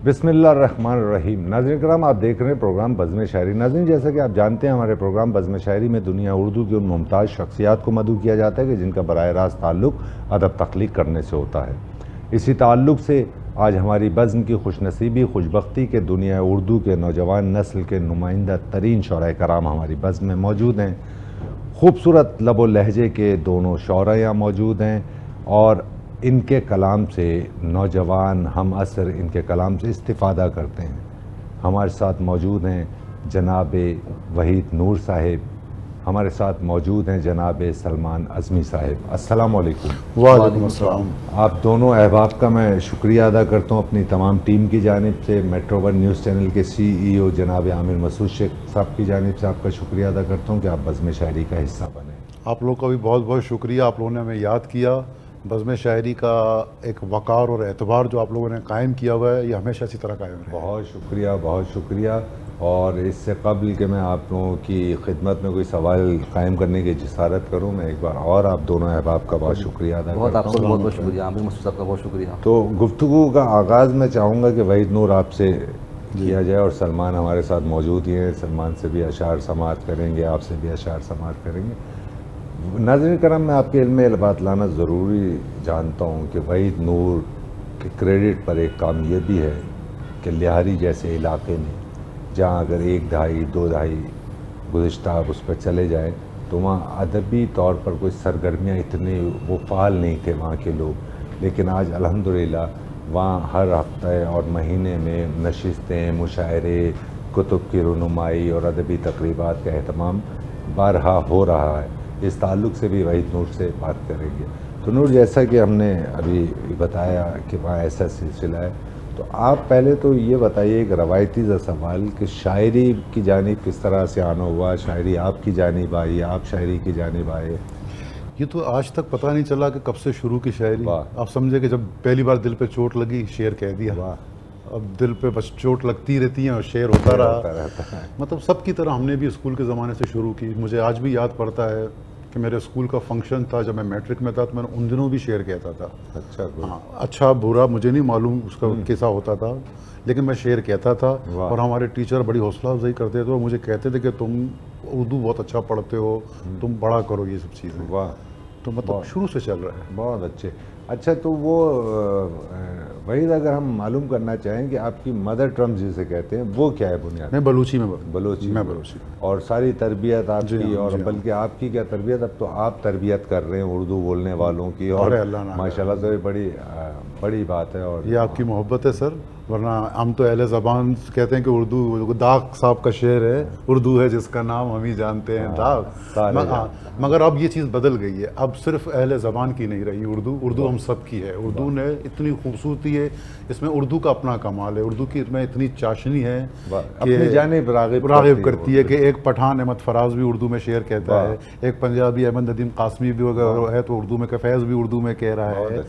بسم اللہ الرحمن الرحیم۔ ناظرین کرام، آپ دیکھ رہے ہیں پروگرام بزم شاعری۔ ناظرین، جیسا کہ آپ جانتے ہیں، ہمارے پروگرام بزم شاعری میں دنیا اردو کی ان ممتاز شخصیات کو مدعو کیا جاتا ہے کہ جن کا براہ راست تعلق ادب تخلیق کرنے سے ہوتا ہے۔ اسی تعلق سے آج ہماری بزم کی خوش نصیبی، خوش بختی کے دنیا اردو کے نوجوان نسل کے نمائندہ ترین شعراء کرام ہماری بزم میں موجود ہیں۔ خوبصورت لب و لہجے کے دونوں شعراء یہاں موجود ہیں اور ان کے کلام سے نوجوان ہم عصر ان کے کلام سے استفادہ کرتے ہیں۔ ہمارے ساتھ موجود ہیں جناب وحید نور صاحب، ہمارے ساتھ موجود ہیں جناب سلمان عظمی صاحب۔ السلام علیکم۔ وعلیکم السلام۔ آپ دونوں احباب کا میں شکریہ ادا کرتا ہوں اپنی تمام ٹیم کی جانب سے۔ میٹرو ون نیوز چینل کے CEO جناب عامر مسعود شیخ صاحب کی جانب سے آپ کا شکریہ ادا کرتا ہوں کہ آپ بزم شاعری کا حصہ بنے۔ آپ لوگ کا بھی بہت بہت شکریہ، آپ لوگوں نے ہمیں یاد کیا۔ بزم شاعری کا ایک وقار اور اعتبار جو آپ لوگوں نے قائم کیا ہوا ہے، یہ ہمیشہ اسی طرح قائم رہے۔ بہت شکریہ، بہت شکریہ۔ اور اس سے قبل کہ میں آپ لوگوں کی خدمت میں کوئی سوال قائم کرنے کی جسارت کروں، میں ایک بار اور آپ دونوں احباب کا بہت شکریہ ادا بہت کرتا آپ ہوں۔ کا بہت بہت شکریہ، عامر مسعود صاحب کا بہت شکریہ۔ تو گفتگو کا آغاز میں چاہوں گا کہ وحید نور آپ سے کیا جائے، اور سلمان ہمارے ساتھ موجود ہی ہیں۔ سلمان سے بھی اشعار سماعت کریں گے، آپ سے بھی اشعار سماعت کریں گے۔ ناظرین کرام، میں آپ کے علم میں بات لانا ضروری جانتا ہوں کہ وحید نور کے کریڈٹ پر ایک کام یہ بھی ہے کہ لہاری جیسے علاقے میں جہاں اگر 1 دہائی 2 دہائی گزشتہ آپ اس پر چلے جائیں تو وہاں ادبی طور پر کوئی سرگرمیاں اتنے وہ فعال نہیں تھے وہاں کے لوگ، لیکن آج الحمدللہ وہاں ہر ہفتے اور مہینے میں نشستیں، مشاعرے، کتب کی رونمائی اور ادبی تقریبات کا اہتمام بارہا ہو رہا ہے۔ اس تعلق سے بھی وحید نور سے بات کریں گے۔ تو نور، جیسا کہ ہم نے ابھی بتایا کہ وہاں ایسا سلسلہ ہے، تو آپ پہلے تو یہ بتائیے ایک روایتی سا سوال کہ شاعری کی جانب کس طرح سے آنا ہوا، شاعری آپ کی جانب آئی، آپ شاعری کی جانب آئے؟ یہ تو آج تک پتہ نہیں چلا کہ کب سے شروع کی شاعری۔ واہ۔ آپ سمجھے کہ جب پہلی بار دل پہ چوٹ لگی، شعر کہہ دیا۔ واہ۔ اب دل پہ بس چوٹ لگتی رہتی ہیں اور شعر ہوتا ہوتا رہا۔ رہتا ہے۔ مطلب سب کی طرح ہم نے بھی اسکول کے زمانے سے شروع کی۔ مجھے آج بھی یاد پڑتا ہے کہ میرے اسکول کا فنکشن تھا جب میں میٹرک میں تھا، تو میں ان دنوں بھی شعر کہتا تھا۔ اچھا، ہاں، اچھا برا مجھے نہیں معلوم اس کا کیسا ہوتا تھا، لیکن میں شعر کہتا تھا۔ واہ۔ اور ہمارے ٹیچر بڑی حوصلہ افزائی کرتے تھے اور مجھے کہتے تھے کہ تم اردو بہت اچھا پڑھتے ہو، تم بڑا کرو یہ سب چیزیں۔ واہ، تو مطلب شروع سے چل رہا ہے۔ بہت اچھے۔ اچھا، تو وہ وحید، اگر ہم معلوم کرنا چاہیں کہ آپ کی مدر ٹنگ جسے کہتے ہیں وہ کیا ہے بنیاد؟ میں بلوچی میں بلوچی میں بلوچی۔ اور ساری تربیت آپ جی کی، ہاں، اور جی ہاں۔ بلکہ آپ کی کیا تربیت، اب تو آپ تربیت کر رہے ہیں اردو بولنے والوں کی، اور ارے اللہ نہ ماشاءاللہ سے بڑی بات ہے۔ اور یہ آپ کی محبت ہے سر، ورنہ ہم تو اہل زبان کہتے ہیں کہ اردو، داغ صاحب کا شعر ہے، اردو ہے جس کا نام ہم ہی جانتے ہیں داغ۔ مگر اب یہ چیز بدل گئی ہے، اب صرف اہل زبان کی نہیں رہی اردو ہم سب کی ہے۔ اردو نے اتنی خوبصورتی ہے، اس میں اردو کا اپنا کمال ہے، اردو کی میں اتنی چاشنی ہے اپنی جانب راغب کرتی ہے کہ ایک پٹھان احمد فراز بھی اردو میں شعر کہتا ہے، ایک پنجابی احمد ندیم قاسمی بھی ہے تو اردو میں، فیض بھی اردو میں کہہ رہا ہے۔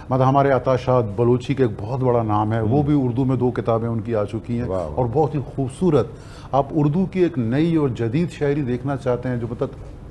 مطلب ہمارے عطا شاہ بلوچی کے ایک بہت بڑا نام ہے، وہ بھی اردو میں 2 کتابیں ان کی آ چکی ہیں اور بہت ہی خوبصورت۔ آپ اردو کی ایک نئی اور جدید شاعری دیکھنا چاہتے ہیں جو مطلب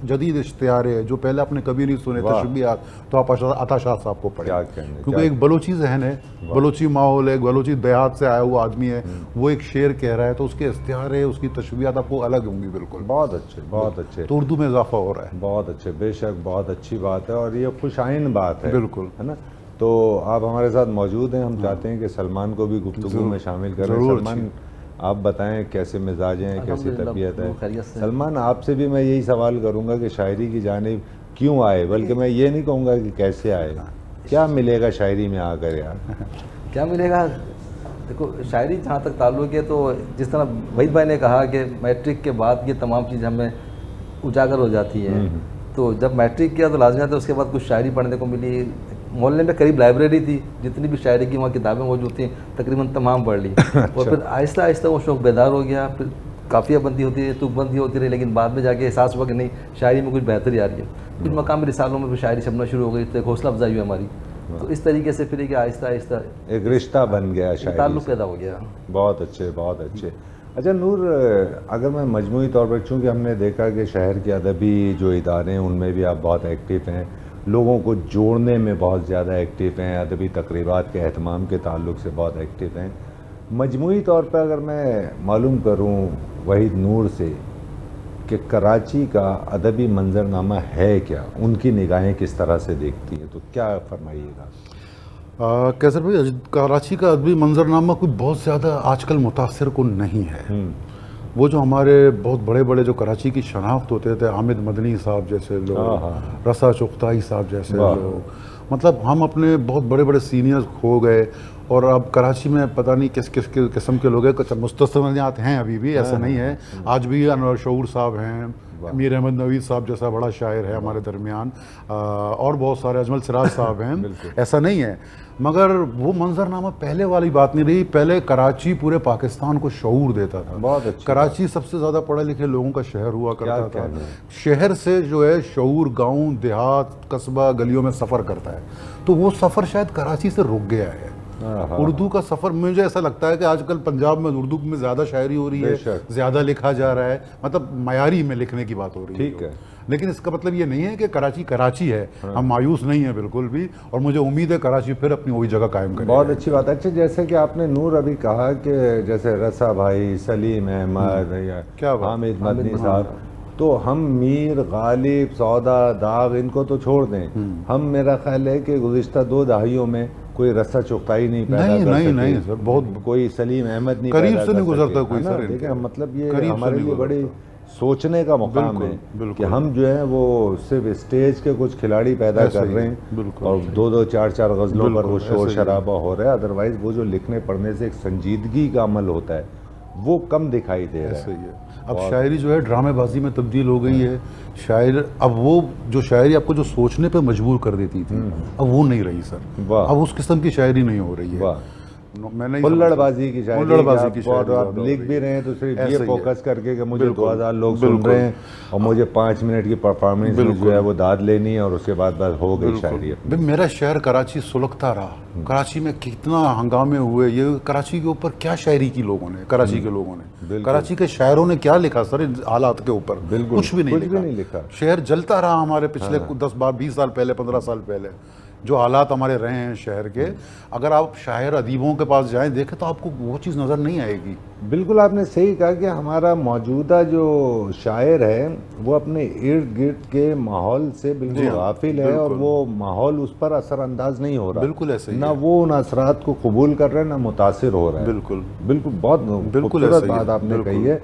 جدید اشتعاریں ہے جو پہلے آپ نے کبھی نہیں سنے، تشبیہات، تو آپ عطا شاہ صاحب کو پڑھیں، کیونکہ ایک بلوچی ذہن ہے، بلوچی ماحول ہے، بلوچی دیہات سے آیا ہوا آدمی ہے، وہ ایک شعر کہہ رہا ہے تو اس کے استعارے، اس کی تشبیہات آپ کو الگ ہوں گی بالکل۔ بہت اچھے، بہت اچھے۔ تو اردو میں اضافہ ہو رہا ہے۔ بہت اچھے، بے شک بہت اچھی بات ہے اور یہ خوش آئند بات ہے، بالکل، ہے نا۔ تو آپ ہمارے ساتھ موجود ہیں، ہم چاہتے ہیں کہ سلمان کو بھی گفتگو میں شامل کریں۔ سلمان، آپ بتائیں کیسے مزاج ہیں، کیسی طبیعت ہے؟ سلمان، آپ سے بھی میں یہی سوال کروں گا کہ شاعری کی جانب کیوں آئے، بلکہ میں یہ نہیں کہوں گا کہ کیسے آئے، کیا ملے گا شاعری میں آ کر یار؟ کیا ملے گا؟ دیکھو، شاعری جہاں تک تعلق ہے تو جس طرح وحید بھائی نے کہا کہ میٹرک کے بعد یہ تمام چیزیں ہمیں اجاگر ہو جاتی ہیں، تو جب میٹرک کیا تو لازمی ہے، اس کے بعد کچھ شاعری پڑھنے کو ملی۔ محلے میں قریب لائبریری تھی، جتنی بھی شاعری کی وہاں کتابیں موجود تھیں تقریباً تمام پڑھ لی، اور پھر آہستہ آہستہ وہ شوق بیدار ہو گیا۔ پھر قافیہ بندی ہوتی ہے، تک بندی ہوتی رہی، لیکن بعد میں جا کے احساس ہوا کہ نہیں، شاعری میں کچھ بہتری آ رہی ہے۔ کچھ مقامی رسالوں میں بھی شاعری چھپنا شروع ہو گئی، تو ایک حوصلہ افزائی ہوئی ہماری، تو اس طریقے سے پھر کہ آہستہ آہستہ ایک رشتہ بن گیا، شاعری تعلق پیدا ہو گیا۔ بہت اچھے، بہت اچھے۔ اچھا نور، اگر میں مجموعی طور پر، چونکہ ہم نے دیکھا کہ شہر کے ادبی جو ادارے ہیں ان میں بھی آپ بہت ایکٹیو ہیں، لوگوں کو جوڑنے میں بہت زیادہ ایکٹیو ہیں، ادبی تقریبات کے اہتمام کے تعلق سے بہت ایکٹیو ہیں، مجموعی طور پہ اگر میں معلوم کروں وحید نور سے کہ کراچی کا ادبی منظرنامہ ہے کیا، ان کی نگاہیں کس طرح سے دیکھتی ہیں، تو کیا فرمائیے گا؟ کیسر بھائی، کراچی کا ادبی منظرنامہ کوئی بہت زیادہ آج کل متاثر کن نہیں ہے. وہ جو ہمارے بہت بڑے بڑے جو کراچی کی شناخت ہوتے تھے، حامد مدنی صاحب جیسے لوگ، رسا چغتائی صاحب جیسے لوگ، مطلب ہم اپنے بہت بڑے بڑے سینئرز کھو گئے. اور اب کراچی میں پتہ نہیں کس کس قسم کے لوگ ہیں. مستثنیات ہیں ابھی بھی، ایسا نہیں ہے. آج بھی انور شعور صاحب ہیں، میر احمد نوید صاحب جیسا بڑا شاعر ہے ہمارے درمیان، اور بہت سارے، اجمل سراج صاحب ہیں. ایسا نہیں ہے، مگر وہ منظرنامہ پہلے والی بات نہیں رہی. پہلے کراچی پورے پاکستان کو شعور دیتا تھا. بہت اچھا. کراچی سب سے زیادہ پڑھے لکھے لوگوں کا شہر ہوا کرتا تھا. شہر سے جو ہے شعور گاؤں دیہات قصبہ گلیوں میں سفر کرتا ہے. تو وہ سفر شاید کراچی سے رک گیا ہے. اردو کا سفر مجھے ایسا لگتا ہے کہ آج کل پنجاب میں اردو میں زیادہ شاعری ہو رہی ہے، زیادہ لکھا جا رہا ہے، مطلب معیاری میں لکھنے کی بات ہو رہی ہے. ٹھیک ہے، لیکن اس کا مطلب یہ نہیں ہے کہ کراچی کراچی ہے. ہم مایوس نہیں ہیں بالکل بھی، اور مجھے امید ہے کراچی پھر اپنی وہی جگہ قائم کرے. بہت اچھی بات ہے. اچھا، جیسے کہ آپ نے نور ابھی کہا کہ جیسے رسا بھائی، سلیم احمد یا حامد مدنی صاحب، تو ہم میر، غالب، سودا، داغ ان کو تو چھوڑ دیں. ہم، میرا خیال ہے کہ گزشتہ 2 دہائیوں میں کوئی رسا چغتائی نہیں پیدا کر سکے. نہیں سر، بہت کوئی سلیم احمد نہیں قریب پیدا سے نہیں کر گزرتا سکے. کوئی سر. دیکھیں، مطلب یہ ہمارے لیے بڑی سوچنے کا مقام ہے کہ ہم جو ہیں وہ صرف اسٹیج کے کچھ کھلاڑی پیدا کر رہے ہیں اور 2 4 غزلوں پر وہ شور شرابہ ہو رہا ہے. ادروائز وہ جو لکھنے پڑھنے سے ایک سنجیدگی کا عمل ہوتا ہے وہ کم دکھائی دے رہا ہے. اب شاعری جو ہے ڈرامے بازی میں تبدیل ہو گئی ہے. شاعر اب وہ جو شاعری آپ کو جو سوچنے پہ مجبور کر دیتی تھی، اب وہ نہیں رہی سر. اب اس قسم کی شاعری نہیں ہو رہی ہے. میں نے ہلڑ بازی کی شاعری، اور آپ لکھ بھی رہے ہیں تو صرف یہ فوکس کر کے کہ مجھے 2000 لوگ سن رہے ہیں اور مجھے 5 منٹ کی پرفارمنس جو ہے وہ داد لینی ہے اور اس کے بعد بس ہو گئی شاعری. میرا شہر کراچی سلگتا رہا. کراچی میں کتنا ہنگامے ہوئے. یہ کراچی کے اوپر کیا شاعری کی لوگوں نے، کراچی کے لوگوں نے، کراچی کے شاعروں نے کیا لکھا سر ان حالات کے اوپر؟ کچھ بھی نہیں لکھا. شہر جلتا رہا ہمارے پچھلے 10 20 سال پہلے، 15 سال پہلے جو حالات ہمارے رہے ہیں شہر کے. اگر آپ شاعر ادیبوں کے پاس جائیں دیکھیں تو آپ کو وہ چیز نظر نہیں آئے گی. بالکل آپ نے صحیح کہا کہ ہمارا موجودہ جو شاعر ہے وہ اپنے ارد گرد کے ماحول سے بالکل غافل ہے اور وہ ماحول اس پر اثر انداز نہیں ہو رہا. بالکل ایسے ہی، نہ وہ ان اثرات کو قبول کر رہے ہیں نہ متاثر ہو رہا ہے. بالکل بہت خوبصورت بات آپ نے کہی ہے.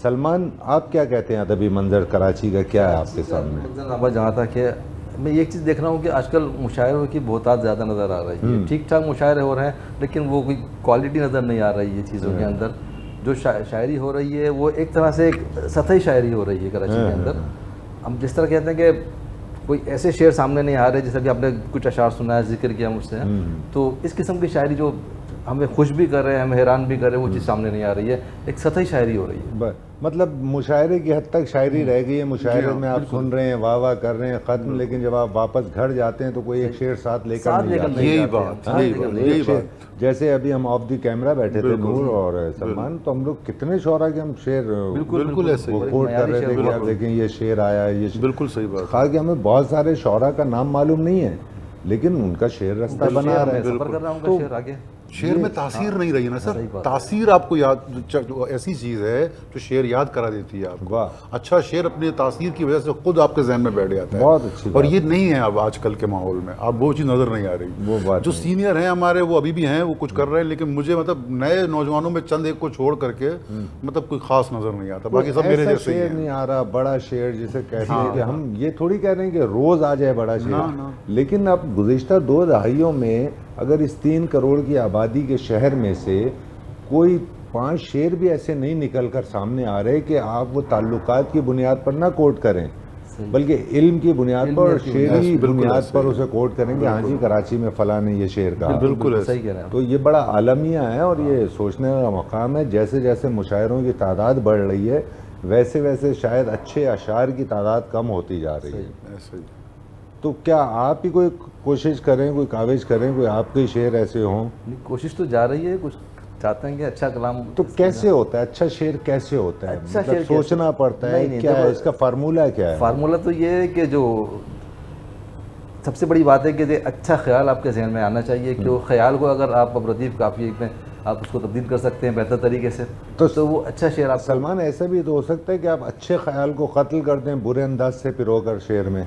سلمان، آپ کیا کہتے ہیں ادبی منظر کراچی کا کیا ہے آپ کے سامنے؟ جہاں تک ہے میں ایک چیز دیکھ رہا ہوں کہ آج کل مشاعروں کی بہتات زیادہ نظر آ رہی ہے. ٹھیک ٹھاک مشاعرے ہو رہے ہیں لیکن وہ کوئی کوالٹی نظر نہیں آ رہی ہے چیزوں کے اندر. جو شاعری ہو رہی ہے وہ ایک طرح سے ایک سطحی شاعری ہو رہی ہے کراچی کے اندر. ہم جس طرح کہتے ہیں کہ کوئی ایسے شعر سامنے نہیں آ رہے، جیسا کہ آپ نے کچھ اشعار سنا ہے، ذکر کیا مجھ سے، تو اس قسم کی شاعری جو ہمیں خوش بھی کر رہے ہیں، ہمیں حیران بھی کر رہے ہیں، وہ چیز سامنے نہیں آ رہی ہے. ایک سطحی شاعری ہو رہی ہے. مطلب مشاعرے کی حد تک شاعری رہ گئی ہے. مشاعرے میں آپ سن رہے ہیں، واہ واہ کر رہے ہیں، ختم. لیکن جب آپ واپس گھر جاتے ہیں تو کوئی ایک شعر ساتھ لے کر نہیں جاتے. یہی بات. جیسے ابھی ہم آف دی کیمرہ بیٹھے تھے نور اور سلمان، تو ہم لوگ کتنے شعراء کے ہم شعر بالکل ایسے کوٹ کر رہے تھے کہ آپ دیکھیں یہ شعر آیا ہے. یہ بالکل صحیح بات خواہ کہ ہمیں بہت سارے شعراء کا نام معلوم نہیں ہے لیکن ان کا شعر رستہ بنا رہا ہے. سفر کر رہا ہوں کا شعر آگے. شعر میں تاثیر نہیں رہی نا سر. تاثیر آپ کو یاد ایسی چیز ہے جو شعر یاد کرا دیتی ہے آپ کو. اچھا شعر اپنی تاثیر کی وجہ سے خود آپ کے ذہن میں بیٹھ جاتا ہے. بہت اچھی. اور یہ نہیں ہے اب آج کل کے ماحول میں. اب وہ چیز نظر نہیں آ رہی. وہ بات جو سینئر ہیں ہمارے وہ ابھی بھی ہیں، وہ کچھ کر رہے ہیں، لیکن مجھے مطلب نئے نوجوانوں میں چند ایک کو چھوڑ کر کے مطلب کوئی خاص نظر نہیں آتا. باقی سب میرے جیسے شعر نہیں آ رہا. بڑا شعر جسے کہتے ہیں کہ ہم یہ تھوڑی کہہ رہے ہیں کہ روز آ جائے بڑا شعر، لیکن اب گزشتہ 2 دہائیوں میں اگر اس 3 کروڑ کی آبادی کے شہر میں سے کوئی 5 شعر بھی ایسے نہیں نکل کر سامنے آ رہے کہ آپ وہ تعلقات کی بنیاد پر نہ کوٹ کریں بلکہ علم کی بنیاد پر اور شعری بنیاد پر اسے کوٹ کریں گے. ہاں جی کراچی میں فلاں نے یہ شعر کہا. بالکل صحیح کہہ رہے ہیں. تو یہ بڑا عالمیہ ہے اور یہ سوچنے کا مقام ہے. جیسے جیسے مشاعروں کی تعداد بڑھ رہی ہے ویسے ویسے شاید اچھے اشعار کی تعداد کم ہوتی جا رہی ہے. تو کیا آپ ہی کوئی کوشش کریں، کوئی کاوش کریں، کوئی آپ کے شعر ایسے ہوں؟ کوشش تو جا رہی ہے. کچھ چاہتے ہیں کہ اچھا کلام. تو کیسے ہوتا ہے اچھا شعر؟ کیسے ہوتا ہے؟ اچھا شعر سوچنا پڑتا ہے. کیا ہے اس کا فارمولہ؟ کیا ہے فارمولہ؟ تو یہ ہے کہ جو سب سے بڑی بات ہے کہ اچھا خیال آپ کے ذہن میں آنا چاہیے. کہ وہ خیال کو اگر آپ اب ردیف قافیے میں آپ اس کو تبدیل کر سکتے ہیں بہتر طریقے سے، تو وہ اچھا شعر آپ سلمان ایسا بھی تو ہو سکتا ہے کہ آپ اچھے خیال کو قتل کر دیں برے انداز سے پرو کر شعر میں.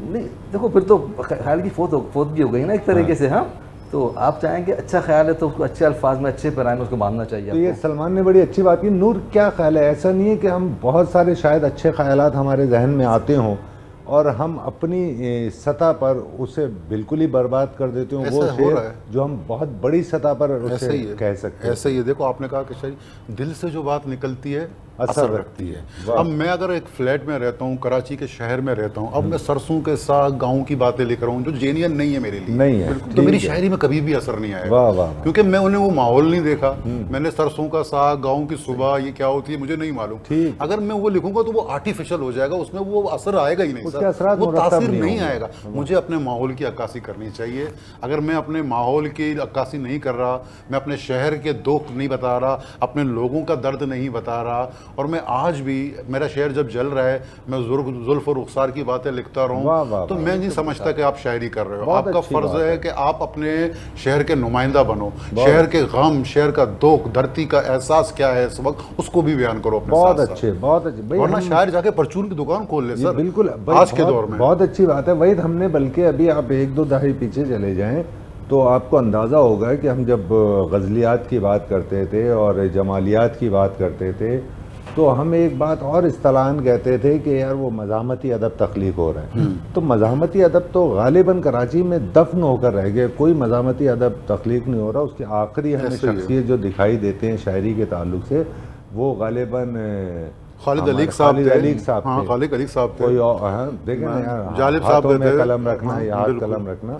نہیں دیکھو پھر تو خیال کی فوت بھی ہو گئی نا ایک طریقے سے. ہاں تو آپ چاہیں کہ اچھا خیال ہے تو اس کو اچھے الفاظ میں اچھے پیرائے میں اس کو باندھنا چاہیے. تو یہ سلمان نے بڑی اچھی بات کی. نور کیا خیال ہے؟ ایسا نہیں ہے کہ ہم بہت سارے شاید اچھے خیالات ہمارے ذہن میں آتے ہوں اور ہم اپنی سطح پر اسے بالکل ہی برباد کر دیتے ہوں، وہ شعر جو ہم بہت بڑی سطح پر اسے کہہ سکتے ہیں. ایسا ہی ہے. دیکھو آپ نے کہا کہ شاید دل سے جو بات نکلتی ہے اثر رکھتی ہے. اب میں اگر ایک فلیٹ میں رہتا ہوں، کراچی کے شہر میں رہتا ہوں، اب میں سرسوں کے ساگ گاؤں کی باتیں لکھ رہا ہوں جو جینین نہیں ہے میرے لیے، نہیں ہے، تو میری شاعری میں کبھی بھی اثر نہیں آئے واہ گا، واہ کیونکہ میں انہیں وہ ماحول نہیں دیکھا. میں نے سرسوں کا ساگ گاؤں کی صبح یہ کیا ہوتی ہے مجھے نہیں معلوم. اگر میں وہ لکھوں گا تو وہ آرٹیفیشل ہو جائے گا، اس میں وہ اثر آئے گا ہی نہیں سر، وہ تاثیر نہیں آئے گا. مجھے اپنے ماحول کی عکاسی کرنی چاہیے. اگر میں اپنے ماحول کی عکاسی نہیں کر رہا، میں اپنے شہر کے دکھ نہیں بتا رہا، اپنے لوگوں کا درد نہیں بتا رہا، اور میں آج بھی میرا شہر جب جل رہا ہے میں زلف و رخسار کی باتیں لکھتا رہوں، تو میں نہیں سمجھتا کہ آپ شاعری کر رہے ہو. آپ کا فرض ہے کہ آپ اپنے شہر کے نمائندہ بنو، شہر کے غم، شہر کا دکھ، دھرتی کا احساس کیا ہے اس وقت، اس کو بھی بیان کرو اپنے ساتھ. بہت اچھے، بہت اچھے. ورنہ شاعر جا کے پرچون کی دکان کھول لے سر. بالکل آج کے دور میں بہت اچھی بات ہے وحید. ہم نے بلکہ ابھی آپ 1-2 دہائی پیچھے چلے جائیں تو آپ کو اندازہ ہوگا کہ ہم جب غزلیات کی بات کرتے تھے اور جمالیات کی بات کرتے تھے تو ہم ایک بات اور اصطلاحاً کہتے تھے کہ یار وہ مزاحمتی ادب تخلیق ہو رہا ہے. تو مزاحمتی ادب تو غالباً کراچی میں دفن ہو کر رہ گئے. کوئی مزاحمتی ادب تخلیق نہیں ہو رہا. اس کی آخری ہمیں شخصیت جو دکھائی دیتے ہیں شاعری کے تعلق سے وہ غالباً خالد علیق صاحب صاحب ہاں خالد علیق صاحب کوئی دیکھیں نا یار، جالب صاحب میں قلم رکھنا یا ہاتھ قلم رکھنا.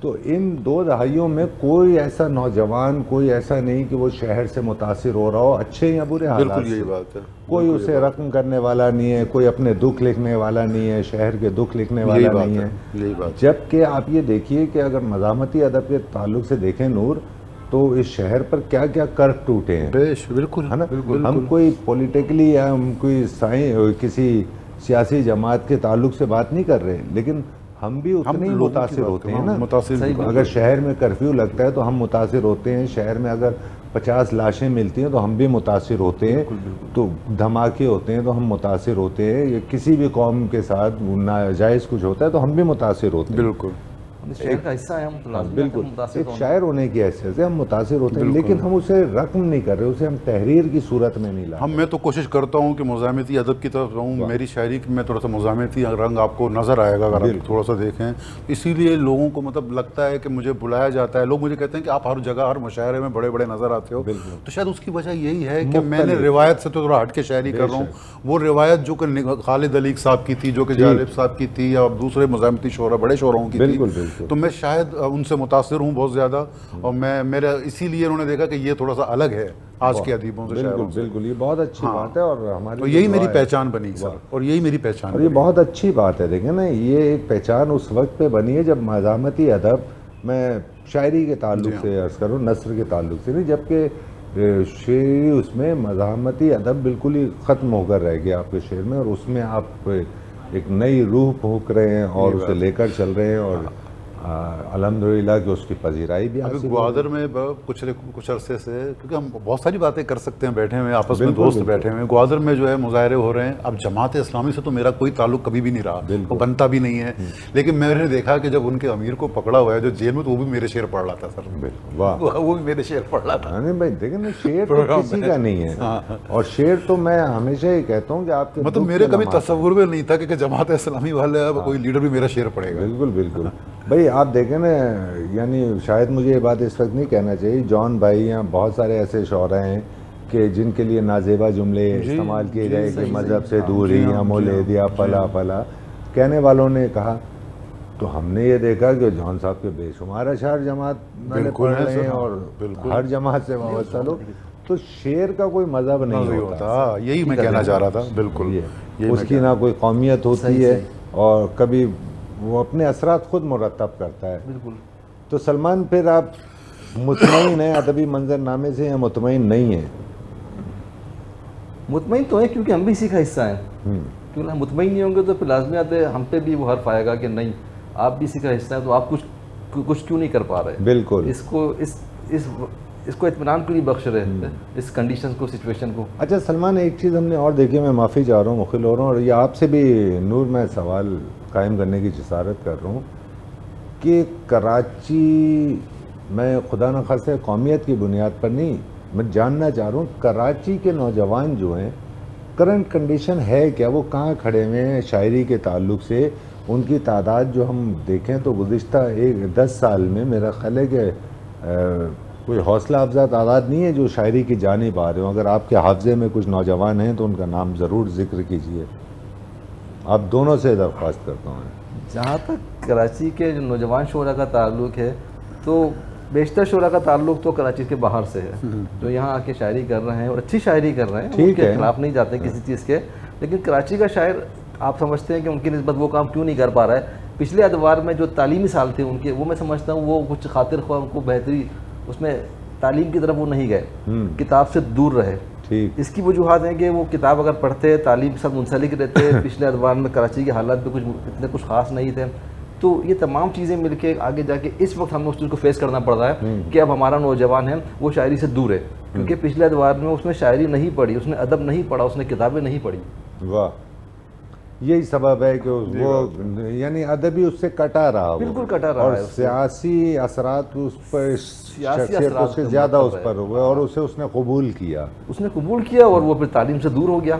تو ان 2 دہائیوں میں کوئی ایسا نوجوان، کوئی ایسا نہیں کہ وہ شہر سے متاثر ہو رہا ہو اچھے یا برے حالات سے. بالکل یہی بات ہے. کوئی اسے رقم کرنے والا نہیں ہے، کوئی اپنے دکھ لکھنے والا نہیں ہے، شہر کے دکھ لکھنے والا نہیں ہے. یہی بات. جبکہ آپ یہ دیکھیے کہ اگر مزاحمتی ادب کے تعلق سے دیکھیں نور تو اس شہر پر کیا کیا کرک ٹوٹے ہیں. بالکل ہے نا. ہم کوئی پولیٹیکلی یا ہم کوئی کسی سیاسی جماعت کے تعلق سے بات نہیں کر رہے، لیکن ہم بھی اتنے ہی متاثر ہوتے ہیں نا. اگر شہر میں کرفیو لگتا ہے تو ہم متاثر ہوتے ہیں. شہر میں اگر 50 لاشیں ملتی ہیں تو ہم بھی متاثر ہوتے ہیں. تو دھماکے ہوتے ہیں تو ہم متاثر ہوتے ہیں. یا کسی بھی قوم کے ساتھ ناجائز کچھ ہوتا ہے تو ہم بھی متاثر ہوتے ہیں. بالکل شہر کا حصہ ہے ہم تو لازمی بالکل ایک شاعر ہونے کی حیثیت سے ہم متاثر ہوتے ہیں، لیکن ہم اسے رقم نہیں کر رہے، اسے ہم تحریر کی صورت میں نہیں لا رہے. میں تو کوشش کرتا ہوں کہ مزاحمتی ادب کی طرف رہوں. میری شاعری میں تھوڑا سا مزاحمتی رنگ آپ کو نظر آئے گا اگر آپ تھوڑا سا دیکھیں. اسی لیے لوگوں کو مطلب لگتا ہے کہ مجھے بلایا جاتا ہے. لوگ مجھے کہتے ہیں کہ آپ ہر جگہ ہر مشاعرے میں بڑے بڑے نظر آتے ہو. تو شاید اس کی وجہ یہی ہے کہ میں نے روایت سے تو تھوڑا ہٹ کے شاعری کر رہا ہوں. وہ روایت جو کہ خالد علیق صاحب کی تھی، جو کہ جالب صاحب کی تھی، یا دوسرے مزاحمتی شعراء بڑے شعراؤں کی تھی، تو میں شاید ان سے متاثر ہوں بہت زیادہ. اور میرا اسی لیے انہوں نے دیکھا کہ یہ تھوڑا سا الگ ہے آج کے ادیبوں سے. بالکل یہ بہت اچھی بات ہے. اور ہماری تو یہی میری پہچان بنی سر، اور یہی میری پہچان. اور یہ بہت اچھی بات ہے. دیکھیں نا یہ ایک پہچان اس وقت پہ بنی ہے جب مزاحمتی ادب، میں شاعری کے تعلق سے عرض کروں، نثر کے تعلق سے نہیں، جبکہ شعری اس میں مزاحمتی ادب بالکل ہی ختم ہو کر رہ گیا آپ کے شعر میں. اور اس میں آپ ایک نئی روح پھونک رہے ہیں اور اسے لے کر چل رہے ہیں. اور الحمدللہ کہ اس کی پذیرائی بھی ابھی گوادر میں کچھ عرصے سے، کیونکہ ہم بہت ساری باتیں کر سکتے ہیں بیٹھے ہوئے آپس میں دوست بیٹھے ہوئے. گوادر میں جو ہے مظاہرے ہو رہے ہیں. اب جماعت اسلامی سے تو میرا کوئی تعلق کبھی بھی نہیں رہا، وہ بنتا بھی نہیں ہے. لیکن میں نے دیکھا کہ جب ان کے امیر کو پکڑا ہوا ہے جو جیل میں، تو وہ بھی میرے شعر پڑھ رہا تھا سر. وہ بھی میرے شعر پڑھ رہا تھا. نہیں بھائی دیکھیں نا شعر تو کسی کا نہیں ہے. اور شعر تو میں ہمیشہ یہ کہتا ہوں کہ آپ کے مطلب میرے کبھی تصور میں نہیں تھا کہ جماعت اسلامی والے کوئی لیڈر بھی میرا شعر پڑھے گا. بالکل بھائی آپ دیکھیں نا، یعنی شاید مجھے یہ بات اس وقت نہیں کہنا چاہیے، جان بھائی یا بہت سارے ایسے شعراء ہیں کہ جن کے لیے نازیبا جملے استعمال کیے گئے کہ مذہب سے دوری یا مولے دیا پلا پلا کہنے والوں نے کہا. تو ہم نے یہ دیکھا کہ جان صاحب کے بے شمار اشعار جماعت میں پڑھ رہے ہیں اور ہر جماعت سے وابستہ لوگ. تو شعر کا کوئی مذہب نہیں ہوتا. یہی میں کہنا چاہ رہا تھا. بالکل اس کی نہ کوئی قومیت ہوتی ہے اور کبھی وہ اپنے اثرات خود مرتب کرتا ہے. بالکل. تو سلمان پھر آپ مطمئن ہیں ادبی منظر نامے سے یا مطمئن نہیں ہیں؟ مطمئن تو ہیں کیونکہ ہم بھی اسی کا حصہ ہیں. کیونکہ ہم مطمئن نہیں ہوں گے تو پھر لازمیات ہے ہم پہ بھی وہ حرف آئے گا کہ نہیں آپ بھی اسی کا حصہ ہیں تو آپ کچھ کیوں نہیں کر پا رہے. بالکل. اس اس کو اطمینان کیوں نہیں بخش رہے اس کنڈیشن کو, سچویشن کو. اچھا سلمان, ایک چیز ہم نے اور دیکھی, میں معافی چاہ رہا ہوں, مخل ہو رہا ہوں, اور یہ آپ سے بھی نور میں سوال قائم کرنے کی جسارت کر رہا ہوں کہ کراچی, میں خدا نخواستہ قومیت کی بنیاد پر نہیں, میں جاننا چاہ رہا ہوں کراچی کے نوجوان جو ہیں کرنٹ کنڈیشن ہے کیا, وہ کہاں کھڑے ہوئے ہیں شاعری کے تعلق سے. ان کی تعداد جو ہم دیکھیں تو گزشتہ 10 سال میں میرا خیال ہے کہ کوئی حوصلہ افزا تعداد نہیں ہے جو شاعری کی جانب آ رہے ہوں. اگر آپ کے حافظے میں کچھ نوجوان ہیں تو ان کا نام ضرور ذکر کیجیے. آپ دونوں سے درخواست کرتا ہوں. جہاں تک کراچی کے جو نوجوان شعراء کا تعلق ہے تو بیشتر شعراء کا تعلق تو کراچی کے باہر سے ہے, جو یہاں آ کے شاعری کر رہے ہیں اور اچھی شاعری کر رہے ہیں, ان کے خلاف نہیں جاتے کسی چیز کے. لیکن کراچی کا شاعر آپ سمجھتے ہیں کہ ان کی نسبت وہ کام کیوں نہیں کر پا رہا ہے. پچھلے ادوار میں جو تعلیمی سال تھے ان کے, وہ میں سمجھتا ہوں وہ کچھ خاطر خواہ, ان کو بہتری اس میں تعلیم کی طرف وہ نہیں گئے, کتاب سے دور رہے. اس کی وجوہات ہیں کہ وہ کتاب اگر پڑھتے, تعلیم سے منسلک رہتے. پچھلے ادوار میں کراچی کے حالات بھی اتنے خاص نہیں تھے. تو یہ تمام چیزیں مل کے آگے جا کے اس وقت ہمیں اس چیز کو فیس کرنا پڑ رہا ہے کہ اب ہمارا نوجوان ہے وہ شاعری سے دور ہے, کیونکہ پچھلے ادوار میں اس نے شاعری نہیں پڑھی, اس نے ادب نہیں پڑھا, اس نے کتابیں نہیں پڑھی. واہ, یہی سبب ہے کہ وہ یعنی ادبی اس سے کٹا رہا, بالکل کٹا رہا اور ہے. سیاسی اثرات اس پر اس کے زیادہ اس پر ہوئے اور اسے اس نے قبول کیا. اس نے قبول کیا اور وہ پھر تعلیم سے دور ہو گیا.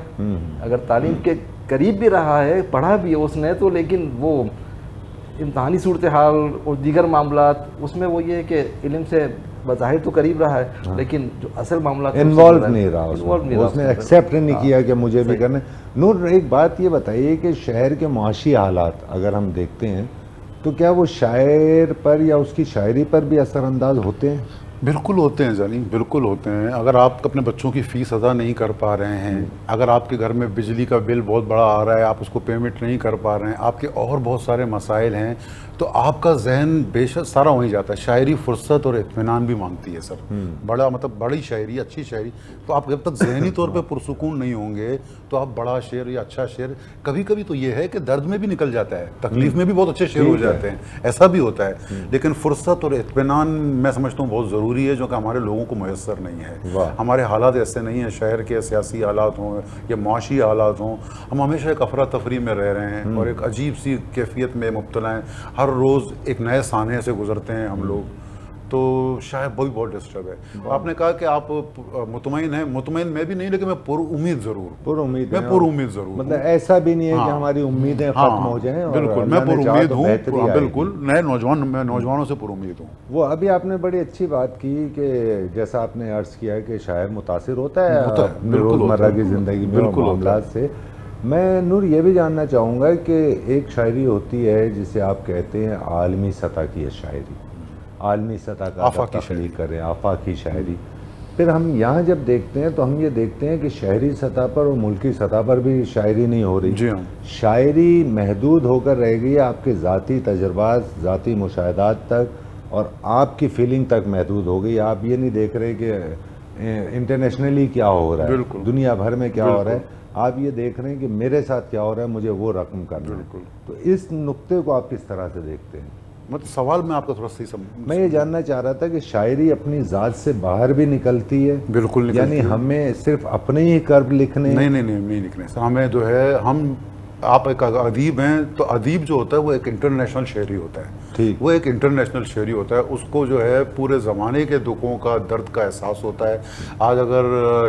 اگر تعلیم کے قریب بھی رہا ہے, پڑھا بھی ہے اس نے تو, لیکن وہ امتحانی صورتحال اور دیگر معاملات اس میں وہ یہ ہے کہ علم سے بظاہر تو قریب رہا ہے لیکن جو اصل معاملات انوالو نہیں رہا, اس نے ایکسیپٹ نہیں کیا کہ مجھے بھی کرنا. نور, ایک بات یہ بتائیے کہ شہر کے معاشی حالات اگر ہم دیکھتے ہیں تو کیا وہ شاعر پر یا اس کی شاعری پر بھی اثر انداز ہوتے ہیں؟ بالکل ہوتے ہیں جانی, بالکل ہوتے ہیں. اگر آپ اپنے بچوں کی فیس ادا نہیں کر پا رہے ہیں, اگر آپ کے گھر میں بجلی کا بل بہت بڑا آ رہا ہے, آپ اس کو پیمنٹ نہیں کر پا رہے ہیں, آپ کے اور بہت سارے مسائل ہیں, تو آپ کا ذہن بے شک سارا وہیں جاتا ہے. شاعری فرصت اور اطمینان بھی مانگتی ہے سر, بڑا مطلب بڑی شاعری, اچھی شاعری. تو آپ جب تک ذہنی طور پہ پرسکون نہیں ہوں گے تو آپ بڑا شعر یا اچھا شعر, کبھی کبھی تو یہ ہے کہ درد میں بھی نکل جاتا ہے, تکلیف میں بھی بہت اچھے شعر ہو جاتے ہیں, ایسا بھی ہوتا ہے. لیکن فرصت اور اطمینان میں سمجھتا ہوں بہت ضروری ہے, جو کہ ہمارے لوگوں کو میسر نہیں ہے. ہمارے حالات ایسے نہیں ہیں, شہر کے سیاسی حالات ہوں یا معاشی حالات ہوں, ہم ہمیشہ ایک افراتفری میں رہ رہے ہیں اور ایک عجیب سی کیفیت میں مبتلا ہیں. ہر روز ایک نئے سانحے سے گزرتے ہیں ہم لوگ, تو شاید بہت ڈسٹرب ہے. آپ نے کہا کہ آپ مطمئن ہیں, مطمئن میں بھی نہیں, لیکن میں پر امید ضرور, مطلب ایسا بھی نہیں ہے کہ ہماری امیدیں ختم ہو جائیں. بالکل میں پر امید ہوں, بالکل نئے نوجوانوں سے پر امید ہوں. وہ ابھی آپ نے بڑی اچھی بات کی کہ جیسا آپ نے عرض کیا کہ شاعر متاثر ہوتا ہے روزمرہ کی زندگی میں معاملات سے. میں نور یہ بھی جاننا چاہوں گا کہ ایک شاعری ہوتی ہے جسے آپ کہتے ہیں عالمی سطح کی ہے شاعری, عالمی سطح کا تخلیق کریں, آفاقی شاعری. پھر ہم یہاں جب دیکھتے ہیں تو ہم یہ دیکھتے ہیں کہ شہری سطح پر اور ملکی سطح پر بھی شاعری نہیں ہو رہی. جی ہاں, شاعری محدود ہو کر رہ گئی ہے آپ کے ذاتی تجربات, ذاتی مشاہدات تک, اور آپ کی فیلنگ تک محدود ہو گئی. آپ یہ نہیں دیکھ رہے کہ انٹرنیشنلی کیا ہو رہا ہے, دنیا بھر میں کیا ہو رہا ہے. آپ یہ دیکھ رہے ہیں کہ میرے ساتھ کیا ہو رہا ہے, مجھے وہ رقم کرنا ہے. تو اس نقطے کو آپ کس طرح سے دیکھتے ہیں؟ مطلب سوال میں آپ کا تھوڑا صحیح میں یہ جاننا چاہ رہا تھا کہ شاعری اپنی ذات سے باہر بھی نکلتی ہے. بالکل, یعنی ہمیں صرف اپنے ہی کرب لکھنے نہیں لکھنے سر. ہمیں جو ہے, ہم آپ ایک ادیب ہیں تو ادیب جو ہوتا ہے وہ ایک انٹرنیشنل شاعری ہوتا ہے. وہ ایک انٹرنیشنل شاعری ہوتا ہے, اس کو جو ہے پورے زمانے کے دکھوں کا, درد کا احساس ہوتا ہے. آج اگر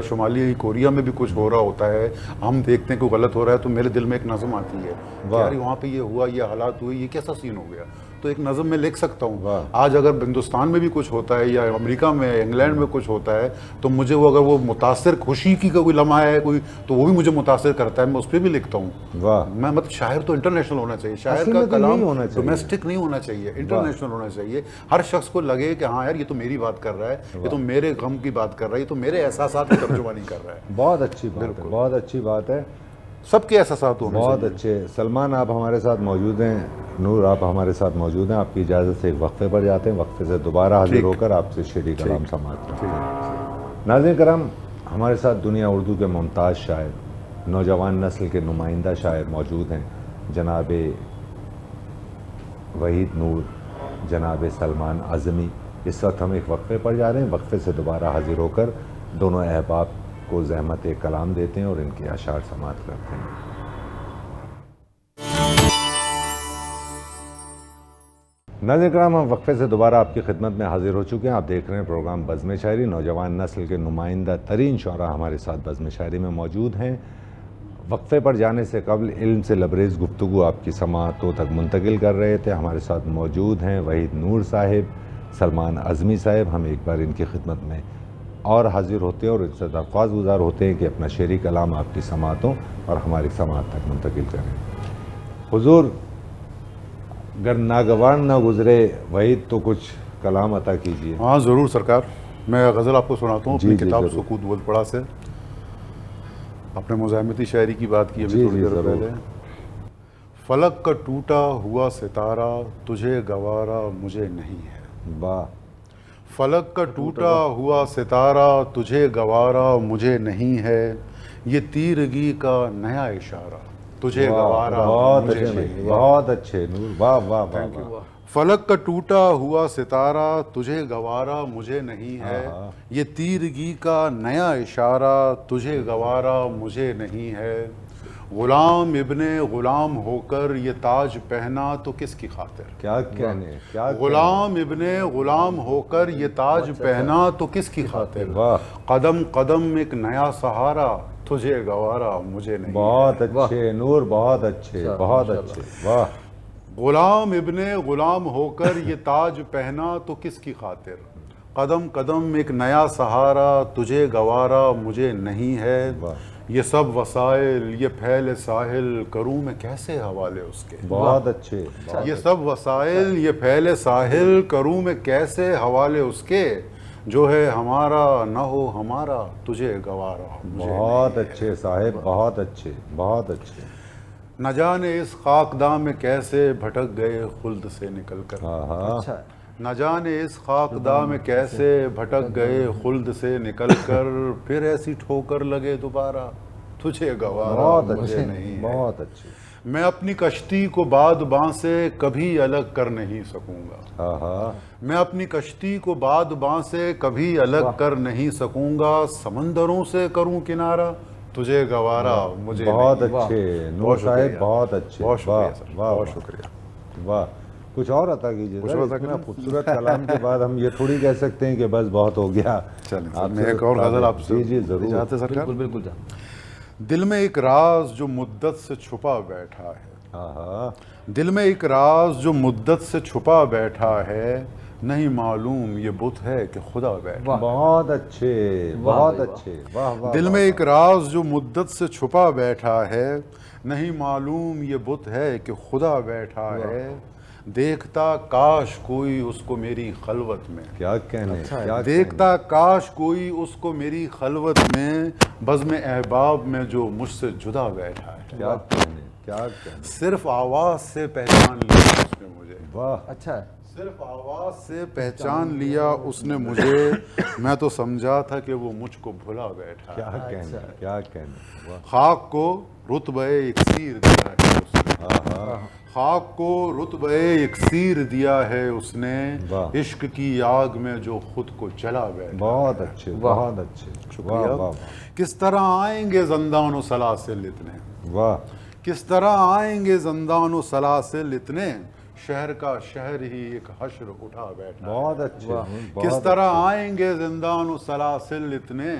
شمالی کوریا میں بھی کچھ ہو رہا ہوتا ہے, ہم دیکھتے ہیں کہ غلط ہو رہا ہے, تو میرے دل میں ایک نظم آتی ہے کہ یار وہاں پہ یہ ہوا, یہ حالات ہوئے, یہ کیسا سین ہو گیا, تو ایک نظم میں لکھ سکتا ہوں. آج اگر ہندوستان میں بھی کچھ ہوتا ہے یا امریکہ میں, انگلینڈ میں کچھ ہوتا ہے, تو مجھے وہ اگر وہ متاثر, خوشی کی کوئی لمحہ ہے کوئی, تو وہ بھی مجھے متاثر کرتا ہے, میں اس پہ بھی لکھتا ہوں. میں مطلب شاعر تو انٹرنیشنل ہونا چاہیے, شاعر کا کلام ڈومیسٹک نہیں ہونا چاہیے, انٹرنیشنل ہونا چاہیے. ہر شخص کو لگے کہ ہاں یار یہ تو میری بات کر رہا ہے, یہ تو میرے غم کی بات کر رہا ہے, یہ تو میرے احساسات کی ترجمانی کر رہا ہے. بہت اچھی بات ہے, بہت اچھی بات ہے. سب کے احساسات ہونے بہت اچھے. سلمان آپ ہمارے ساتھ موجود ہیں, نور آپ ہمارے ساتھ موجود ہیں. آپ کی اجازت سے ایک وقفے پر جاتے ہیں, وقفے سے دوبارہ حاضر ہو کر آپ سے شعری کلام سماعت کرتے ہیں. ناظرین کرام, ہمارے ساتھ دنیا اردو کے ممتاز شاعر, نوجوان نسل کے نمائندہ شاعر موجود ہیں, جناب وحید نور, جناب سلمان اعظمی. اس وقت ہم ایک وقفے پر جا رہے ہیں. وقفے سے دوبارہ حاضر ہو کر دونوں احباب کو زحمت کلام دیتے ہیں اور ان کے اشعار سماعت کرتے ہیں. ناظرین کرام، ہم وقفے سے دوبارہ آپ کی خدمت میں حاضر ہو چکے ہیں. آپ دیکھ رہے ہیں پروگرام بزم شاعری. نوجوان نسل کے نمائندہ ترین شعراء ہمارے ساتھ بزم شاعری میں موجود ہیں. وقفے پر جانے سے قبل علم سے لبریز گفتگو آپ کی سماعتوں تک منتقل کر رہے تھے. ہمارے ساتھ موجود ہیں وحید نور صاحب، سلمان اعظمی صاحب. ہم ایک بار ان کی خدمت میں اور حاضر ہوتے ہیں اور ان سے درخواست گزار ہوتے ہیں کہ اپنا شعری کلام آپ کی سماعتوں اور ہماری سماعت تک منتقل کریں. حضور، اگر ناگوان نہ گزرے وحید تو کچھ کلام عطا کیجیے. ہاں ضرور سرکار. میں غزل آپ کو سناتا ہوں جی اپنی جی کتاب ضرور. سکوت بود پڑا سے. اپنے مزاحمتی شاعری کی بات کی ابھی جی تھوڑی جی دیر ضرور. پہلے. فلک کا ٹوٹا ہوا ستارہ تجھے گوارا مجھے نہیں ہے. واہ. فلک کا ٹوٹا ہوا ستارہ تجھے گوارا مجھے نہیں ہے. یہ تیرگی کا نیا اشارہ تجھے گوارا بہت مجھے اچھے، نہیں ہے. بہت اچھے نور. واہ واہ واہ واہ. فلک کا ٹوٹا ہوا ستارہ تجھے گوارا مجھے نہیں ہے. یہ تیرگی کا نیا اشارہ تجھے گوارا مجھے نہیں ہے. غلام ابن غلام ہو کر یہ تاج پہنا تو کس کی خاطر. کیا کہنے، کیا غلام ابن غلام ہو کر یہ تاج پہنا تو کس کی خاطر. واہ. قدم قدم ایک نیا سہارا تجھے گوارا مجھے نہیں. بہت اچھے نور، بہت اچھے، بہت اچھے. واہ. غلام ابن غلام ہو کر یہ تاج پہنا تو کس کی خاطر. قدم قدم ایک نیا سہارا تجھے گوارا مجھے نہیں ہے. یہ سب وسائل یہ پھیلے ساحل کروں میں کیسے حوالے اس کے. بہت اچھے. یہ سب وسائل یہ پھیلے ساحل کروں میں کیسے حوالے اس کے. جو ہے ہمارا نہ ہو ہمارا تجھے گوارا مجھے. بہت اچھے صاحب، بہت اچھے، بہت اچھے. نہ جانے اس خاکداں میں کیسے بھٹک گئے خلد سے نکل کر. اچھا. نہ جانے اس خاکداں میں کیسے بھٹک گئے خلد سے نکل کر. پھر ایسی ٹھوکر لگے دوبارہ تجھے گوارا بہت مجھے اچھے، نہیں ہے. بہت اچھے. میں اپنی کشتی کو بادباں سے کبھی الگ کر نہیں سکوں گا. ہاں. میں اپنی کشتی کو بادباں سے کبھی الگ کر نہیں سکوں گا. سمندروں سے کروں کنارہ تجھے گوارا مجھے بہت نہیں. اچھے نور صاحب، بہت اچھے. بہت شکریہ واہ سر، واہ بہت واہ. شکریہ. واہ. کچھ اور عطا کیجیے. کچھ سر عطا اتنا کریں؟ خوبصورت کلام کے بعد ہم یہ تھوڑی کہہ سکتے ہیں کہ بس بہت ہو گیا. چلیں آپ میں سے ایک اور غزل آپ سے جی جی ضرور. اجازت ہے سرکار. بالکل بالکل جان. دل میں ایک راز جو مدت سے چھپا بیٹھا ہے. ہاں. دل میں ایک راز جو مدت سے چھپا بیٹھا ہے. نہیں معلوم یہ بت ہے کہ خدا بیٹھا. بہت اچھے، بہت اچھے. واہ واہ. دل میں ایک راز جو مدت سے چھپا بیٹھا ہے. نہیں معلوم یہ بت ہے کہ خدا بیٹھا ہے. دیکھتا کاش کوئی اس کو میری خلوت میں. کیا کہنے، کیا دیکھتا کاش کوئی اس کو میری خلوت میں. بزم احباب میں جو مجھ سے جدا بیٹھا ہے. کیا کہنے، کیا کہنے. صرف آواز سے پہچان لیا اس نے مجھے. واہ. اچھا. صرف آواز سے پہچان لیا اس نے مجھے. میں تو سمجھا تھا کہ وہ مجھ کو بھلا بیٹھا. کیا کہنے، کیا کہنے. واہ. خاک کو رتبہ اکسیر دیا ہے اس نے. خاک کو رتبہ اکسیر دیا ہے اس نے. عشق کی آگ میں جو خود کو جلا بیٹھا. بہت اچھے، بہت اچھے. شکریہ. کس طرح آئیں گے زندان و سلاسل اتنے. واہ. کس طرح آئیں گے زندان و سلاسل اتنے. شہر کا شہر ہی ایک حشر اٹھا بیٹھا. بہت اچھے. کس طرح آئیں گے زندان و سلاسل اتنے.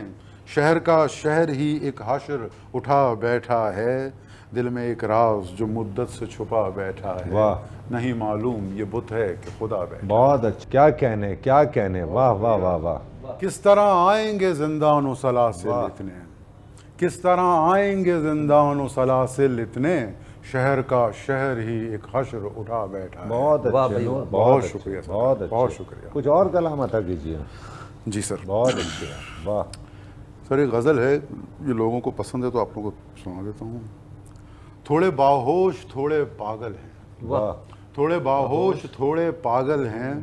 شہر کا شہر ہی ایک حشر اٹھا بیٹھا ہے. دل میں ایک راز جو مدت سے چھپا بیٹھا ہے. واہ. نہیں معلوم یہ بت ہے کہ خدا بیٹھا. بہت اچھا. کیا کہنے، کیا کہنے. واہ واہ واہ واہ. کس طرح آئیں گے زندان و سلاسل اتنے. کس طرح آئیں گے زندان و سلاسل اتنے. شہر کا شہر ہی ایک حشر اٹھا بیٹھا ہے. بہت اچھے. بہت شکریہ سر. بہت اچھے. بہت شکریہ. کچھ اور کلام عطا کیجیے. جی سر. بہت اچھے. واہ. سر ایک غزل ہے یہ لوگوں کو پسند ہے تو آپ لوگوں کو سنا دیتا ہوں. تھوڑے باہوش تھوڑے پاگل ہیں. واہ. تھوڑے باہوش تھوڑے پاگل ہیں.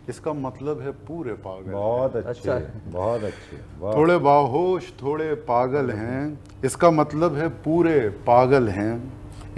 اس کا مطلب ہے پورے پاگل. بہت اچھے، بہت اچھے. واہ. تھوڑے باہوش تھوڑے پاگل ہیں. اس کا مطلب ہے پورے پاگل ہیں.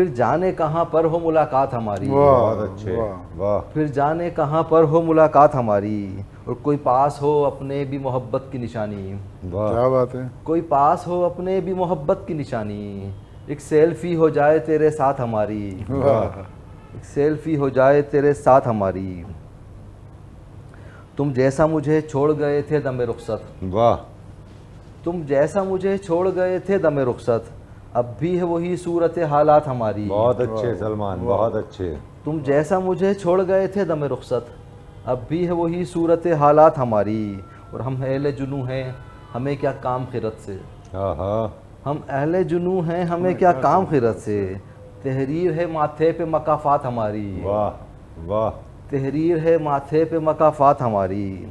پھر جانے کہاں پر ہو ملاقات ہماری، بہت اچھے، واہ، پھر جانے کہاں پر ہو ملاقات ہماری، اور کوئی پاس ہو اپنے بھی محبت کی نشانی، واہ، کیا بات ہے. کوئی پاس ہو اپنے بھی محبت کی نشانی، ایک سیلفی ہو جائے تیرے ساتھ ہماری، ایک سیلفی ہو جائے تیرے ساتھ ہماری، تم جیسا مجھے چھوڑ گئے تھے دم رخصت، واہ، تم جیسا مجھے چھوڑ گئے تھے دم رخصت، اب بھی ہے وہی صورت حالات ہماری، بہت اچھے سلمان، بہت اچھے، تم جیسا مجھے چھوڑ گئے تھے دم رخصت، اب بھی ہے وہی صورت حالات ہماری، اور ہم اہل جنوں ہیں ہمیں کیا کام خیرت سے، ہاں ہاں، ہم اہل جنوں ہیں ہمیں کیا کام خیرت سے، تحریر ہے ماتھے پہ مکافات ہماری، واہ واہ، تحریر ہے ماتھے پہ مکافات ہماری،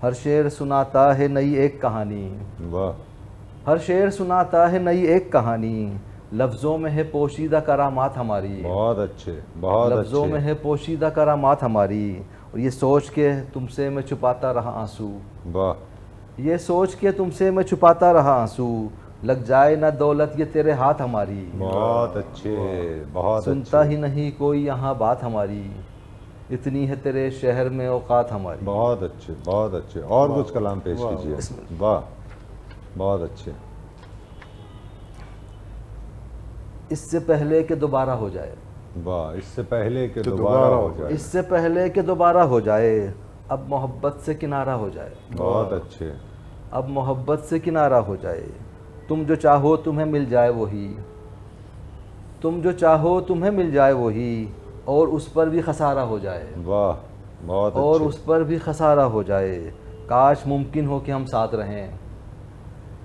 ہر شعر سناتا ہے نئی ایک کہانی، واہ، ہر شعر سناتا ہے نئی ایک کہانی، لفظوں میں ہے پوشیدہ کرامات ہماری، بہت اچھے، بہت لفظوں اچھے، میں ہے پوشیدہ کرامات ہماری، اور یہ سوچ کے تم سے میں چھپاتا رہا آنسو، واہ، یہ سوچ کے تم سے میں چھپاتا رہا آنسو، لگ جائے نہ دولت یہ تیرے ہاتھ ہماری، بہت اچھے، بہت سنتا اچھے، ہی نہیں کوئی یہاں بات ہماری، اتنی ہے تیرے شہر میں اوقات ہماری، بہت اچھے، بہت اچھے، اور کچھ کلام پیش کیجیے، واہ، بہت اچھے، اس سے پہلے کہ دوبارہ ہو جائے، واہ، اس سے پہلے کہ دوبارہ ہو جائے، اس سے پہلے کہ دوبارہ ہو جائے، اب محبت سے کنارہ ہو جائے، بہت اچھے، اب محبت سے کنارہ ہو جائے، تم جو چاہو تمہیں مل جائے وہی، تم جو چاہو تمہیں مل جائے وہی، اور اس پر بھی خسارہ ہو جائے، واہ، بہت اور اچھے، اس پر بھی خسارہ ہو جائے، کاش ممکن ہو کہ ہم ساتھ رہیں،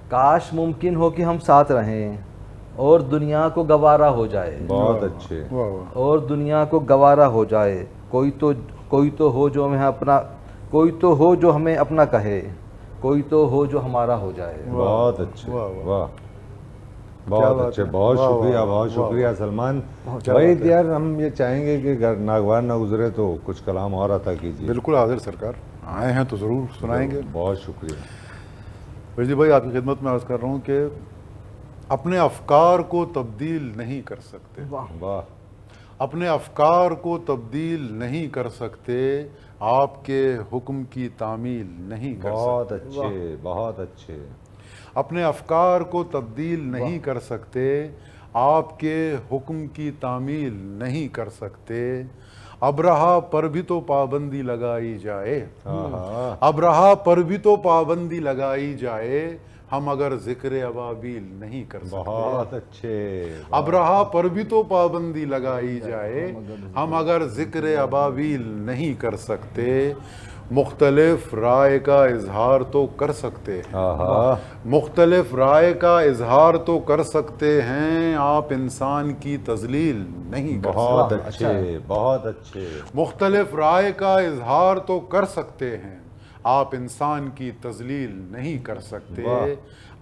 کاش ممکن ہو کہ ہم ساتھ رہیں، اور دنیا کو گوارا ہو جائے، بہت اچھے، واہ واہ. اور دنیا کو گوارا ہو جائے، کوئی تو ہو جو ہمیں اپنا، کوئی تو ہو جو ہمیں اپنا کہے، کوئی تو ہو جو ہمارا ہو جائے، بہت اچھے، واہ، واہ. واہ، بہت بات اچھے، ہے. بہت واہ، شکریہ، واہ، بہت واہ، شکریہ سلمان. کیا وہی بات ہے. یار ہم یہ چاہیں گے کہ اگر ناگوار نہ گزرے تو کچھ کلام اور عطا کیجیے. بالکل حاضر سرکار، آئے ہیں تو ضرور سنائیں گے. بہت شکریہ. وجدی بھائی آپ کی خدمت میں عرض کر رہا ہوں کہ اپنے افکار کو تبدیل نہیں کر سکتے، واہ، اپنے افکار کو تبدیل نہیں کر سکتے، آپ کے حکم کی تعمیل نہیں کر بہت سکتے، اچھے، بہت اچھے، اپنے افکار کو تبدیل نہیں کر سکتے، آپ کے حکم کی تعمیل نہیں کر سکتے، ابرہا پر بھی تو پابندی لگائی جائے، ہاں ہاں، ابرہا پر بھی تو پابندی لگائی جائے، ہم اگر ذکر ابابیل نہیں کر سکتے، بہت اچھے، ابرہا پر بھی تو پابندی لگائی جائے، ہم اگر ذکر ابابیل نہیں کر سکتے، مختلف رائے کا اظہار تو کر سکتے ہیں، ہاں ہاں، مختلف رائے کا اظہار تو کر سکتے ہیں، آپ انسان کی تذلیل نہیں کر سکتے، بہت اچھے، بہت اچھے، مختلف رائے کا اظہار تو کر سکتے ہیں، آپ انسان کی تذلیل نہیں کر سکتے، واہ،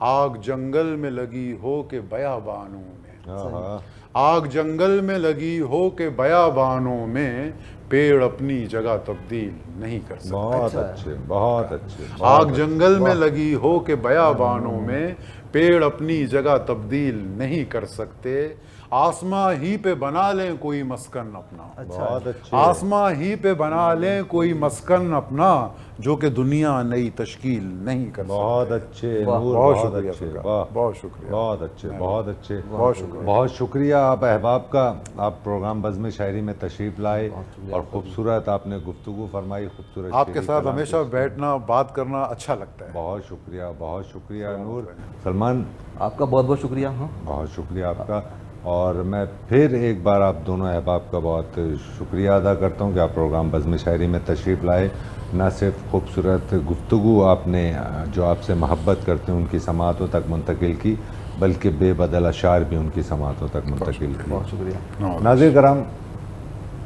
آگ جنگل میں لگی ہو کے بیابانوں میں، ہاں ہاں، آگ جنگل میں لگی ہو کے بیابانوں میں، پیڑ اپنی جگہ تبدیل نہیں کر سکتے، بہت اچھے، بہت اچھے، آگ جنگل میں لگی ہو کے بیابانوں میں، پیڑ اپنی جگہ تبدیل نہیں کر سکتے، آسماں ہی پہ بنا لیں کوئی مسکن اپنا، بہت اچھے، آسماں ہی پہ بنا لیں کوئی مسکن اپنا، جو کہ دنیا نئی تشکیل نہیں کر سکتے، بہت اچھے، نور، بہت بہت شکریہ اچھے، سرکار، واہ، بہت شکریہ، بہت اچھے، بہت اچھے، بہت شکریہ، بہت شکریہ آپ احباب کا. آپ پروگرام بزم شاعری میں تشریف لائے اور خوبصورت آپ نے گفتگو فرمائی، خوبصورت آپ کے شعری ساتھ کلام ہمیشہ پیش کیا. بیٹھنا بات کرنا اچھا لگتا ہے. بہت شکریہ، بہت شکریہ نور. سلمان آپ کا بہت بہت شکریہ. ہاں بہت شکریہ آپ کا. اور میں پھر ایک بار آپ دونوں احباب کا بہت شکریہ ادا کرتا ہوں کہ آپ پروگرام بزم شاعری میں تشریف لائے. نہ صرف خوبصورت گفتگو آپ نے جو آپ سے محبت کرتے ہیں ان کی سماعتوں تک منتقل کی، بلکہ بے بدل اشعار بھی ان کی سماعتوں تک منتقل کی. بہت شکریہ. ناظرین کرام،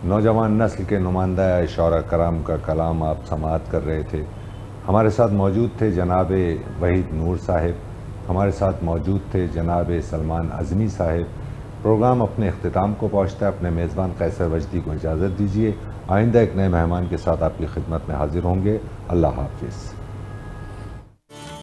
نوجوان نسل کے نمائندہ شعراء کرام کا کلام آپ سماعت کر رہے تھے. ہمارے ساتھ موجود تھے جناب وحید نور صاحب، ہمارے ساتھ موجود تھے جناب سلمان اعظمی صاحب. پروگرام اپنے اختتام کو پہنچتا ہے. اپنے میزبان قیصر وجدی کو اجازت دیجیے. آئندہ ایک نئے مہمان کے ساتھ آپ کی خدمت میں حاضر ہوں گے. اللہ حافظ.